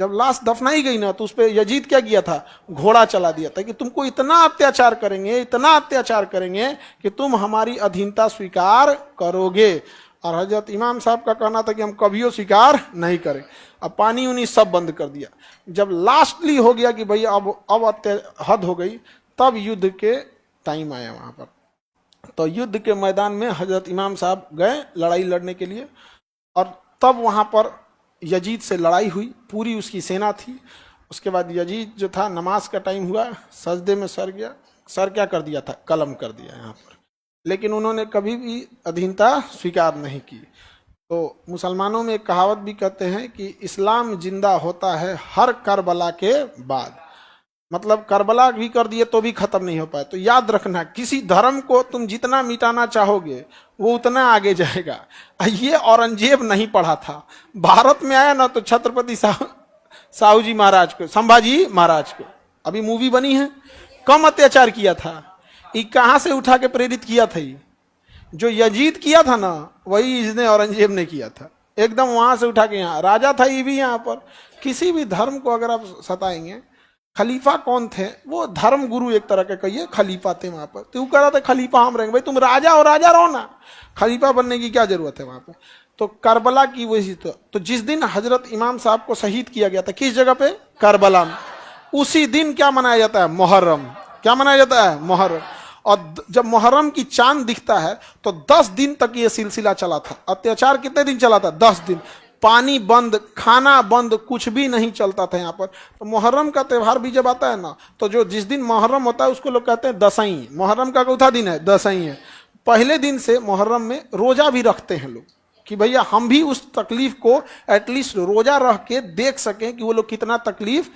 जब लाश दफनाई गई ना तो उस पर यजीद क्या किया था, घोड़ा चला दिया था कि तुमको इतना अत्याचार करेंगे कि तुम हमारी अधीनता स्वीकार करोगे। और हजरत इमाम साहब का कहना था कि हम कभियो स्वीकार नहीं करें। अब पानी उनी सब बंद कर दिया। जब लास्टली हो गया कि भाई अब हद हो गई, तब युद्ध के टाइम आया वहां पर। तो युद्ध के मैदान में हजरत इमाम साहब गए लड़ाई लड़ने के लिए, और तब वहां पर यजीद से लड़ाई हुई, पूरी उसकी सेना थी। उसके बाद यजीद जो था, नमाज का टाइम हुआ, सजदे में सर गया, सर क्या कर दिया था, कलम कर दिया यहाँ पर। लेकिन उन्होंने कभी भी अधीनता स्वीकार नहीं की। तो मुसलमानों में एक कहावत भी कहते हैं कि इस्लाम जिंदा होता है हर करबला के बाद। मतलब करबला भी कर दिए तो भी खत्म नहीं हो पाए। तो याद रखना, किसी धर्म को तुम जितना मिटाना चाहोगे वो उतना आगे जाएगा। ये औरंगजेब नहीं पढ़ा था, भारत में आया ना तो छत्रपति साहू जी महाराज को, संभाजी महाराज को, अभी मूवी बनी है, कम अत्याचार किया था। ये कहां से उठा के प्रेरित किया था? ये जो यजीद किया था ना, वही इसने औरंगजेब ने किया था, एकदम वहां से उठा के। यहाँ राजा था ये भी। यहाँ पर किसी भी धर्म को अगर आप सताएंगे, खलीफा कौन थे? वो धर्म गुरु एक तरह के कहिए, खलीफा थे वहां पर। तो कह रहा था खलीफा हम रहेंगे। भाई तुम राजा हो, राजा रहो ना, खलीफा बनने की क्या जरूरत है वहां पर? तो करबला की वही तो जिस दिन हजरत इमाम साहब को शहीद किया गया था, किस जगह पे? करबला में। उसी दिन क्या मनाया जाता है? मुहर्रम। क्या मनाया जाता है? मुहर्रम। और जब मुहर्रम की चांद दिखता है तो 10 दिन तक ये सिलसिला चला था। अत्याचार कितने दिन चला था? 10 दिन। पानी बंद, खाना बंद, कुछ भी नहीं चलता था यहाँ पर। तो मुहर्रम का त्यौहार भी जब आता है ना, तो जो जिस दिन मुहर्रम होता है उसको लोग कहते हैं दसईं। मुहर्रम का चौथा दिन है, दसईं है। पहले दिन से मुहर्रम में रोजा भी रखते हैं लोग कि भैया हम भी उस तकलीफ को एटलीस्ट रोजा रख के देख सकें कि वो लोग कितना तकलीफ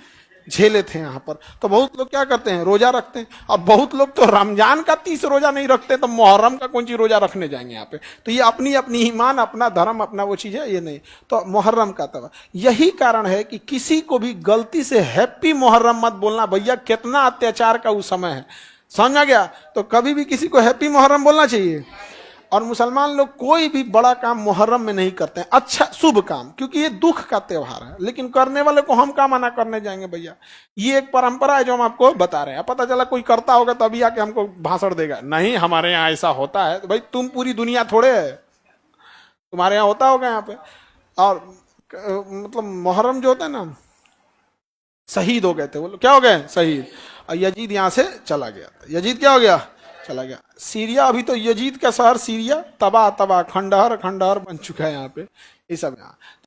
झेले थे यहाँ पर। तो बहुत लोग क्या करते हैं? रोजा रखते हैं। और बहुत लोग तो रमजान का 30 रोजा नहीं रखते, तो मुहर्रम का कौन सी रोजा रखने जाएंगे यहाँ पे? तो ये अपनी अपनी ईमान, अपना धर्म, अपना वो चीज है, ये नहीं। तो मुहर्रम का तब यही कारण है कि किसी को भी गलती से हैप्पी मुहर्रम मत बोलना। भैया कितना अत्याचार का उस समय है, समझा गया? तो कभी भी किसी को हैप्पी मुहर्रम बोलना चाहिए। और मुसलमान लोग कोई भी बड़ा काम मुहर्रम में नहीं करते हैं, अच्छा शुभ काम, क्योंकि ये दुख का त्योहार है। लेकिन करने वाले को हम क्या मना करने जाएंगे भैया? ये एक परंपरा है जो हम आपको बता रहे हैं। पता चला कोई करता होगा तो अभी आके हमको भाषण देगा, नहीं हमारे यहाँ ऐसा होता है। तो भाई तुम पूरी दुनिया थोड़े है, तुम्हारे यहाँ होता होगा यहाँ पे। और मतलब मुहर्रम जो होता है ना, शहीद हो गए थे वो लोग, क्या हो गए? शहीद। और यजीद यहाँ से चला गया। यजीद क्या हो गया? चला गया। सीरिया, अभी तो यजीद का शहर सीरिया तबाह खंडहर खंडहर बन चुका है यहाँ पे, ये सब यहाँ।